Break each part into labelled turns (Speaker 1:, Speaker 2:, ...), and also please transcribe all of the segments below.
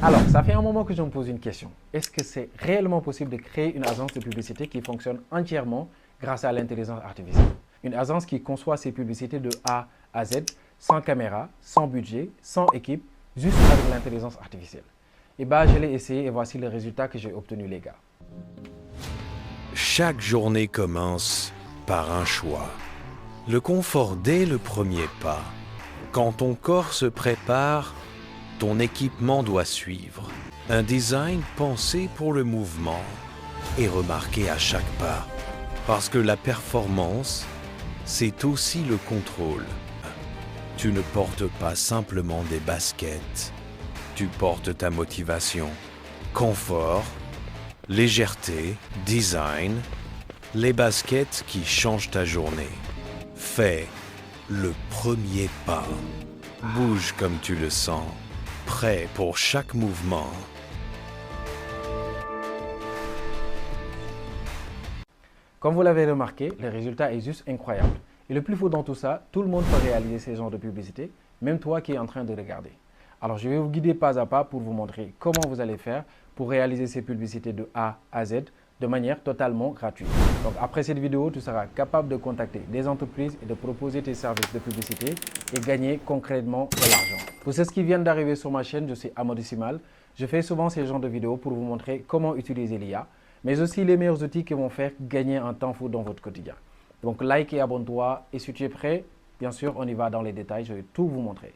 Speaker 1: Alors, ça fait un moment que je me pose une question. Est-ce que c'est réellement possible de créer une agence de publicité qui fonctionne entièrement grâce à l'intelligence artificielle? Une agence qui conçoit ses publicités de A à Z, sans caméra, sans budget, sans équipe, juste avec l'intelligence artificielle. Et bah, je l'ai essayé et voici le résultat que j'ai obtenu, les gars.
Speaker 2: Chaque journée commence par un choix. Le confort dès le premier pas. Quand ton corps se prépare, ton équipement doit suivre. Un design pensé pour le mouvement et remarqué à chaque pas. Parce que la performance, c'est aussi le contrôle. Tu ne portes pas simplement des baskets. Tu portes ta motivation, confort, légèreté, design, les baskets qui changent ta journée. Fais le premier pas. Bouge comme tu le sens, prêt pour chaque mouvement.
Speaker 1: Comme vous l'avez remarqué, le résultat est juste incroyable. Et le plus fou dans tout ça, tout le monde peut réaliser ces genres de publicité, même toi qui es en train de regarder. Alors je vais vous guider pas à pas pour vous montrer comment vous allez faire pour réaliser ces publicités de A à Z de manière totalement gratuite. Donc après cette vidéo, tu seras capable de contacter des entreprises et de proposer tes services de publicité et gagner concrètement de l'argent. Pour ceux qui viennent d'arriver sur ma chaîne, je suis Amadou. Je fais souvent ces genres de vidéos pour vous montrer comment utiliser l'IA, mais aussi les meilleurs outils qui vont faire gagner un temps fou dans votre quotidien. Donc like et abonne-toi et si tu es prêt, bien sûr, on y va dans les détails, je vais tout vous montrer.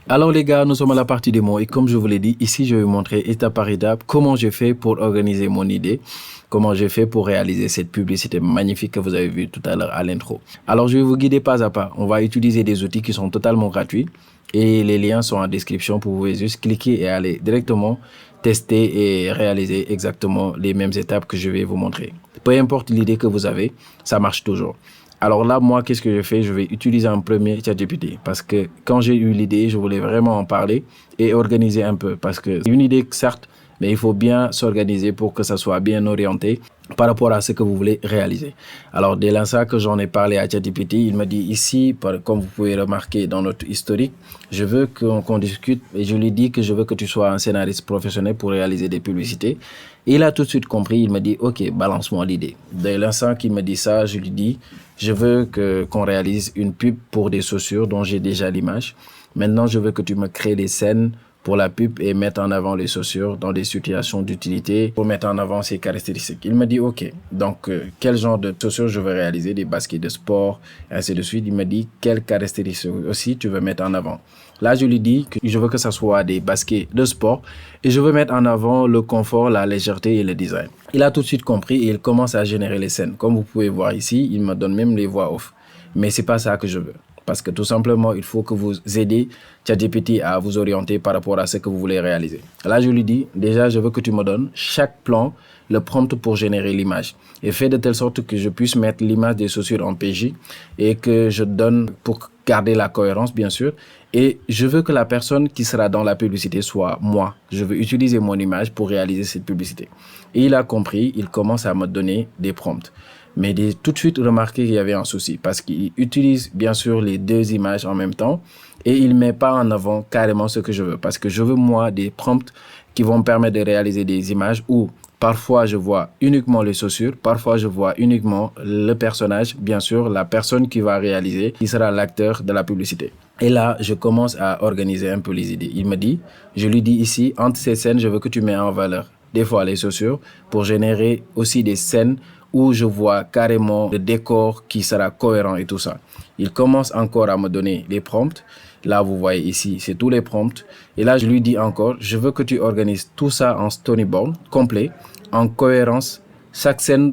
Speaker 1: Alors les gars, nous sommes à la partie démo et comme je vous l'ai dit, ici je vais vous montrer étape par étape comment j'ai fait pour organiser mon idée, comment j'ai fait pour réaliser cette publicité magnifique que vous avez vue tout à l'heure à l'intro. Alors je vais vous guider pas à pas, on va utiliser des outils qui sont totalement gratuits et les liens sont en description pour vous pouvez juste cliquer et aller directement tester et réaliser exactement les mêmes étapes que je vais vous montrer. Peu importe l'idée que vous avez, ça marche toujours. Alors là, moi, qu'est-ce que je fais? Je vais utiliser un premier ChatGPT parce que quand j'ai eu l'idée, je voulais vraiment en parler et organiser un peu parce que c'est une idée, certes, mais il faut bien s'organiser pour que ça soit bien orienté par rapport à ce que vous voulez réaliser. Alors, dès l'instant que j'en ai parlé à ChatGPT, il me dit ici, comme vous pouvez remarquer dans notre historique, je veux qu'on discute et je lui dis que je veux que tu sois un scénariste professionnel pour réaliser des publicités. Et il a tout de suite compris, il me dit, OK, balance-moi l'idée. Dès l'instant qu'il me dit ça, je lui dis, je veux qu'on réalise une pub pour des chaussures dont j'ai déjà l'image. Maintenant, je veux que tu me crées des scènes pour la pub et mettre en avant les chaussures dans des situations d'utilité pour mettre en avant ses caractéristiques. Il me dit, OK, donc quel genre de chaussures je veux réaliser, des baskets de sport, ainsi de suite. Il me dit, quelles caractéristiques aussi tu veux mettre en avant. Là, je lui dis que je veux que ça soit des baskets de sport et je veux mettre en avant le confort, la légèreté et le design. Il a tout de suite compris et il commence à générer les scènes. Comme vous pouvez voir ici, il me donne même les voix off. Mais c'est pas ça que je veux. Parce que tout simplement, il faut que vous aidez ChatGPT à vous orienter par rapport à ce que vous voulez réaliser. Là, je lui dis, déjà, je veux que tu me donnes chaque plan, le prompt pour générer l'image. Et fais de telle sorte que je puisse mettre l'image des chaussures en PJ et que je donne pour garder la cohérence, bien sûr. Et je veux que la personne qui sera dans la publicité soit moi. Je veux utiliser mon image pour réaliser cette publicité. Et il a compris, il commence à me donner des prompts. Mais j'ai tout de suite remarqué qu'il y avait un souci parce qu'il utilise bien sûr les deux images en même temps et il ne met pas en avant carrément ce que je veux. Parce que je veux moi des prompts qui vont me permettre de réaliser des images où parfois je vois uniquement les chaussures, parfois je vois uniquement le personnage, bien sûr la personne qui va réaliser, qui sera l'acteur de la publicité. Et là, je commence à organiser un peu les idées. Il me dit, je lui dis ici, entre ces scènes, je veux que tu mets en valeur des fois les chaussures pour générer aussi des scènes où je vois carrément le décor qui sera cohérent et tout ça. Il commence encore à me donner les prompts. Là, vous voyez ici, c'est tous les prompts. Et là, je lui dis encore, je veux que tu organises tout ça en storyboard complet, en cohérence. Chaque scène,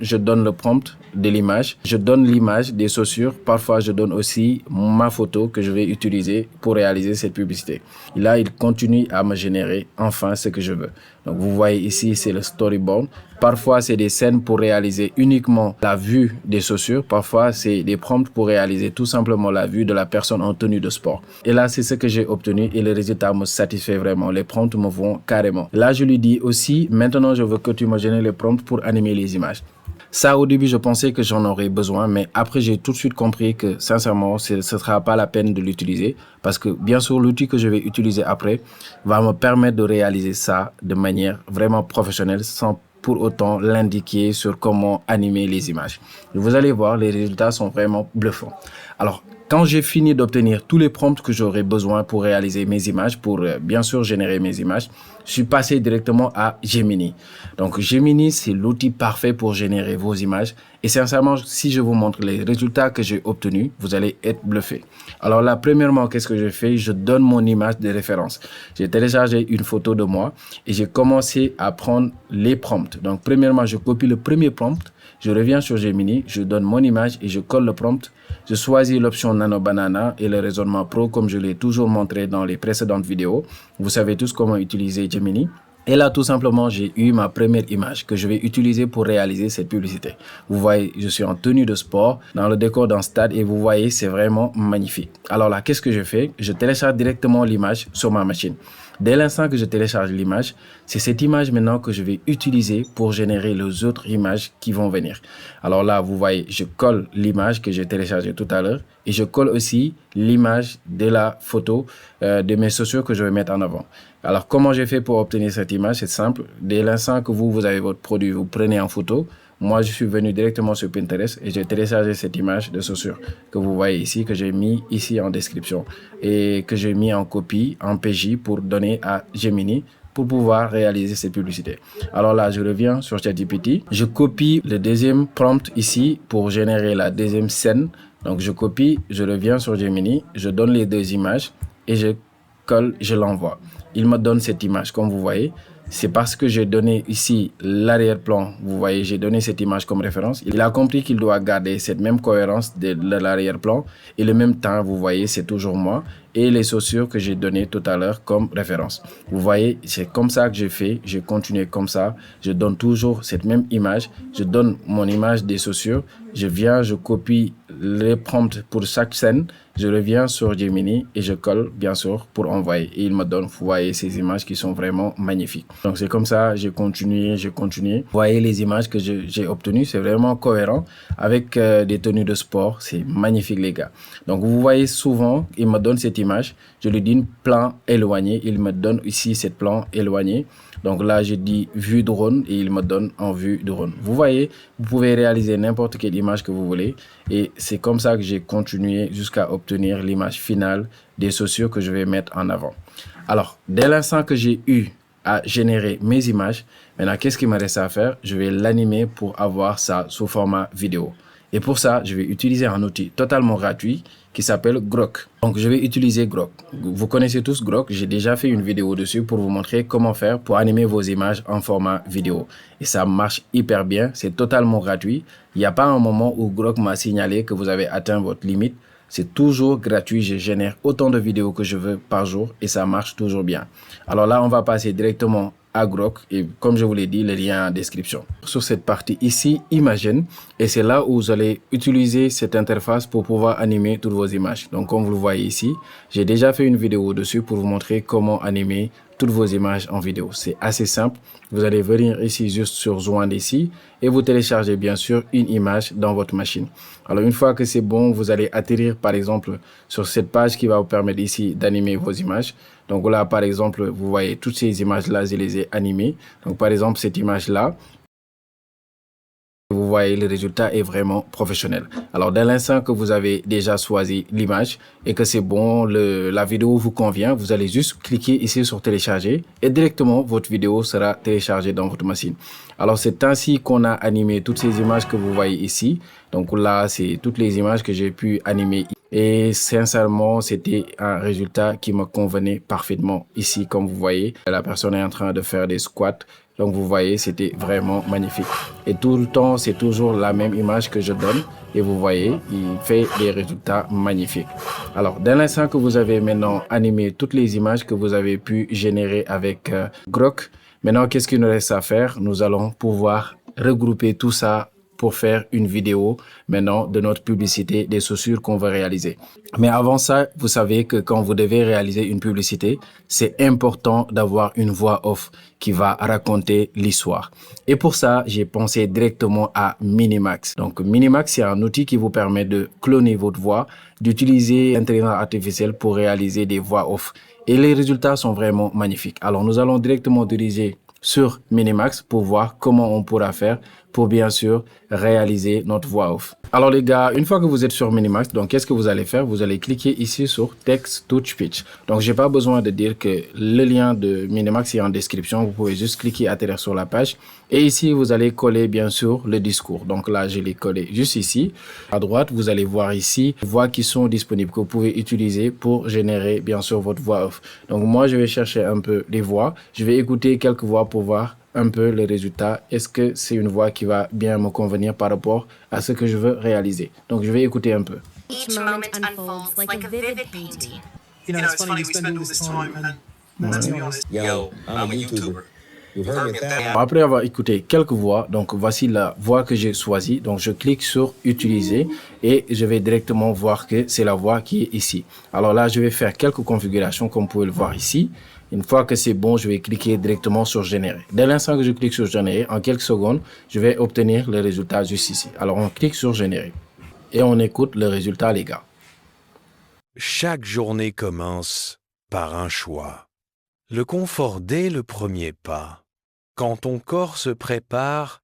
Speaker 1: je donne le prompt de l'image. Je donne l'image des chaussures. Parfois, je donne aussi ma photo que je vais utiliser pour réaliser cette publicité. Et là, il continue à me générer enfin ce que je veux. Donc, vous voyez ici, c'est le storyboard. Parfois, c'est des scènes pour réaliser uniquement la vue des chaussures. Parfois, c'est des prompts pour réaliser tout simplement la vue de la personne en tenue de sport. Et là, c'est ce que j'ai obtenu et le résultat me satisfait vraiment. Les prompts me vont carrément. Là, je lui dis aussi, maintenant, je veux que tu me génères les prompts pour animer les images. Ça, au début, je pensais que j'en aurais besoin, mais après, j'ai tout de suite compris que, sincèrement, ce ne sera pas la peine de l'utiliser parce que, bien sûr, l'outil que je vais utiliser après va me permettre de réaliser ça de manière vraiment professionnelle sans pour autant l'indiquer sur comment animer les images. Et vous allez voir, les résultats sont vraiment bluffants. Alors, quand j'ai fini d'obtenir tous les prompts que j'aurais besoin pour réaliser mes images, pour bien sûr générer mes images, je suis passé directement à Gemini. Donc Gemini, c'est l'outil parfait pour générer vos images. Et sincèrement, si je vous montre les résultats que j'ai obtenus, vous allez être bluffé. Alors là, premièrement, qu'est-ce que je fais? Je donne mon image de référence. J'ai téléchargé une photo de moi et j'ai commencé à prendre les prompts. Donc premièrement, je copie le premier prompt. Je reviens sur Gemini, je donne mon image et je colle le prompt. Je choisis l'option Nano Banana et le raisonnement pro comme je l'ai toujours montré dans les précédentes vidéos. Vous savez tous comment utiliser Gemini. Et là, tout simplement, j'ai eu ma première image que je vais utiliser pour réaliser cette publicité. Vous voyez, je suis en tenue de sport dans le décor d'un stade et vous voyez, c'est vraiment magnifique. Alors là, qu'est-ce que je fais? Je télécharge directement l'image sur ma machine. Dès l'instant que je télécharge l'image, c'est cette image maintenant que je vais utiliser pour générer les autres images qui vont venir. Alors là, vous voyez, je colle l'image que j'ai téléchargée tout à l'heure et je colle aussi l'image de la photo de mes chaussures que je vais mettre en avant. Alors, comment j'ai fait pour obtenir cette image? C'est simple. Dès l'instant que vous avez votre produit, vous prenez en photo. Moi, je suis venu directement sur Pinterest et j'ai téléchargé cette image de chaussures que vous voyez ici, que j'ai mis ici en description et que j'ai mis en copie, en PJ pour donner à Gemini pour pouvoir réaliser cette publicité. Alors là, je reviens sur ChatGPT. Je copie le deuxième prompt ici pour générer la deuxième scène. Donc, je copie, je reviens sur Gemini, je donne les deux images et je colle, je l'envoie. Il me donne cette image, comme vous voyez. C'est parce que j'ai donné ici l'arrière-plan. Vous voyez, j'ai donné cette image comme référence. Il a compris qu'il doit garder cette même cohérence de l'arrière-plan. Et le même temps, vous voyez, c'est toujours moi. Et les chaussures que j'ai données tout à l'heure comme référence. Vous voyez, c'est comme ça que j'ai fait. J'ai continué comme ça. Je donne toujours cette même image. Je donne mon image des chaussures. Je viens, je copie les prompts pour chaque scène. Je reviens sur Gemini et je colle, bien sûr, pour envoyer. Et il me donne, vous voyez, ces images qui sont vraiment magnifiques. Donc, c'est comme ça, j'ai continué, j'ai continué. Vous voyez les images que j'ai obtenues, c'est vraiment cohérent avec des tenues de sport. C'est magnifique, les gars. Donc, vous voyez souvent, il me donne cette image. Je lui dis plan éloigné. Il me donne ici cette plan éloigné. Donc là, je dis vue drone et il me donne en vue drone. Vous voyez, vous pouvez réaliser n'importe quelle image que vous voulez. Et c'est comme ça que j'ai continué jusqu'à obtenir l'image finale des chaussures que je vais mettre en avant. Alors, dès l'instant que j'ai eu à générer mes images, maintenant, qu'est-ce qu'il me reste à faire? Je vais l'animer pour avoir ça sous format vidéo. Et pour ça, je vais utiliser un outil totalement gratuit qui s'appelle Grok. Donc, je vais utiliser Grok. Vous connaissez tous Grok. J'ai déjà fait une vidéo dessus pour vous montrer comment faire pour animer vos images en format vidéo. Et ça marche hyper bien. C'est totalement gratuit. Il n'y a pas un moment où Grok m'a signalé que vous avez atteint votre limite. C'est toujours gratuit. Je génère autant de vidéos que je veux par jour et ça marche toujours bien. Alors là, on va passer directement à Grok et comme je vous l'ai dit, le lien en description. Sur cette partie ici, Imagen, et c'est là où vous allez utiliser cette interface pour pouvoir animer toutes vos images. Donc comme vous le voyez ici, j'ai déjà fait une vidéo dessus pour vous montrer comment animer toutes vos images en vidéo. C'est assez simple. Vous allez venir ici juste sur Joindre ici et vous téléchargez bien sûr une image dans votre machine. Alors une fois que c'est bon, vous allez atterrir par exemple sur cette page qui va vous permettre ici d'animer vos images. Donc là par exemple, vous voyez toutes ces images là, je les ai animées. Donc par exemple cette image là, vous voyez, le résultat est vraiment professionnel. Alors, dès l'instant que vous avez déjà choisi l'image et que c'est bon, la vidéo vous convient, vous allez juste cliquer ici sur télécharger et directement, votre vidéo sera téléchargée dans votre machine. Alors, c'est ainsi qu'on a animé toutes ces images que vous voyez ici. Donc là, c'est toutes les images que j'ai pu animer. Et sincèrement, c'était un résultat qui me convenait parfaitement. Ici, comme vous voyez, la personne est en train de faire des squats. Donc, vous voyez, c'était vraiment magnifique. Et tout le temps, c'est toujours la même image que je donne. Et vous voyez, il fait des résultats magnifiques. Alors, dès l'instant que vous avez maintenant animé toutes les images que vous avez pu générer avec Grok, maintenant, qu'est-ce qu'il nous reste à faire? Nous allons pouvoir regrouper tout ça pour faire une vidéo maintenant de notre publicité des chaussures qu'on veut réaliser. Mais avant ça, vous savez que quand vous devez réaliser une publicité, c'est important d'avoir une voix off qui va raconter l'histoire. Et pour ça, j'ai pensé directement à Minimax. Donc Minimax, c'est un outil qui vous permet de cloner votre voix, d'utiliser l'intelligence artificielle pour réaliser des voix off. Et les résultats sont vraiment magnifiques. Alors nous allons directement diriger sur Minimax pour voir comment on pourra faire pour bien sûr réaliser notre voix off. Alors les gars, une fois que vous êtes sur Minimax, donc qu'est-ce que vous allez faire? Vous allez cliquer ici sur Text to Speech. Donc j'ai pas besoin de dire que le lien de Minimax est en description. Vous pouvez juste cliquer, atterrir sur la page. Et ici, vous allez coller bien sûr le discours. Donc là, je l'ai collé juste ici. À droite, vous allez voir ici les voix qui sont disponibles que vous pouvez utiliser pour générer bien sûr votre voix off. Donc moi, je vais chercher un peu les voix. Je vais écouter quelques voix pour voir un peu les résultats. Est-ce que c'est une voix qui va bien me convenir par rapport à ce que je veux réaliser? Donc je vais écouter un peu.
Speaker 3: Each moment unfolds like a vivid painting.
Speaker 4: You know, it's funny, we spend all this time and let's be honest.
Speaker 5: Yo, I'm a YouTuber. You've heard me that.
Speaker 1: Après avoir écouté quelques voix, donc voici la voix que j'ai choisie. Donc je clique sur utiliser et je vais directement voir que c'est la voix qui est ici. Alors là, je vais faire quelques configurations comme vous pouvez le voir ici. Une fois que c'est bon, je vais cliquer directement sur générer. Dès l'instant que je clique sur générer, en quelques secondes, je vais obtenir le résultat juste ici. Alors on clique sur générer et on écoute le résultat, les gars.
Speaker 2: Chaque journée commence par un choix. Le confort dès le premier pas. Quand ton corps se prépare,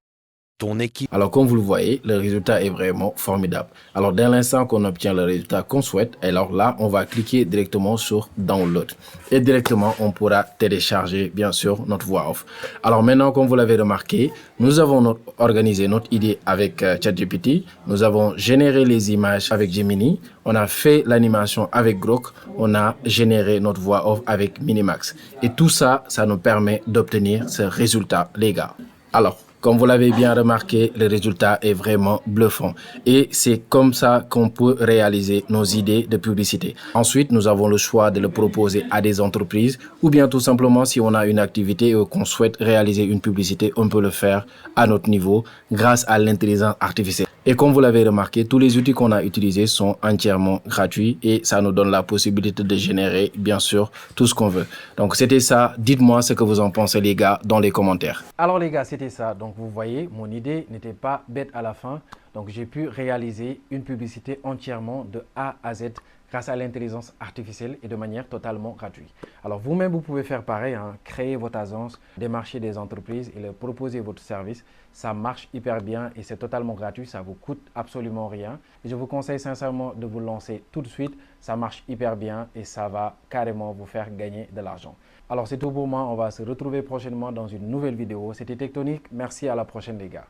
Speaker 2: ton équipe...
Speaker 1: Alors comme vous le voyez, le résultat est vraiment formidable. Alors dès l'instant qu'on obtient le résultat qu'on souhaite, alors là, on va cliquer directement sur Download. Et directement, on pourra télécharger bien sûr notre voix off. Alors maintenant, comme vous l'avez remarqué, nous avons organisé notre idée avec ChatGPT. Nous avons généré les images avec Gemini. On a fait l'animation avec Grok. On a généré notre voix off avec Minimax. Et tout ça, ça nous permet d'obtenir ce résultat, les gars. Alors, comme vous l'avez bien remarqué, le résultat est vraiment bluffant. Et c'est comme ça qu'on peut réaliser nos idées de publicité. Ensuite, nous avons le choix de le proposer à des entreprises ou bien tout simplement si on a une activité et qu'on souhaite réaliser une publicité, on peut le faire à notre niveau grâce à l'intelligence artificielle. Et comme vous l'avez remarqué, tous les outils qu'on a utilisés sont entièrement gratuits et ça nous donne la possibilité de générer, bien sûr, tout ce qu'on veut. Donc, c'était ça. Dites-moi ce que vous en pensez, les gars, dans les commentaires. Alors, les gars, c'était ça. Donc, vous voyez, mon idée n'était pas bête à la fin. Donc, j'ai pu réaliser une publicité entièrement de A à Z grâce à l'intelligence artificielle et de manière totalement gratuite. Alors, vous-même, vous pouvez faire pareil, hein, créer votre agence, démarcher des entreprises et leur proposer votre service. Ça marche hyper bien et c'est totalement gratuit, ça vous coûte absolument rien. Et je vous conseille sincèrement de vous lancer tout de suite. Ça marche hyper bien et ça va carrément vous faire gagner de l'argent. Alors, c'est tout pour moi. On va se retrouver prochainement dans une nouvelle vidéo. C'était Tectonic. Merci, à la prochaine, les gars.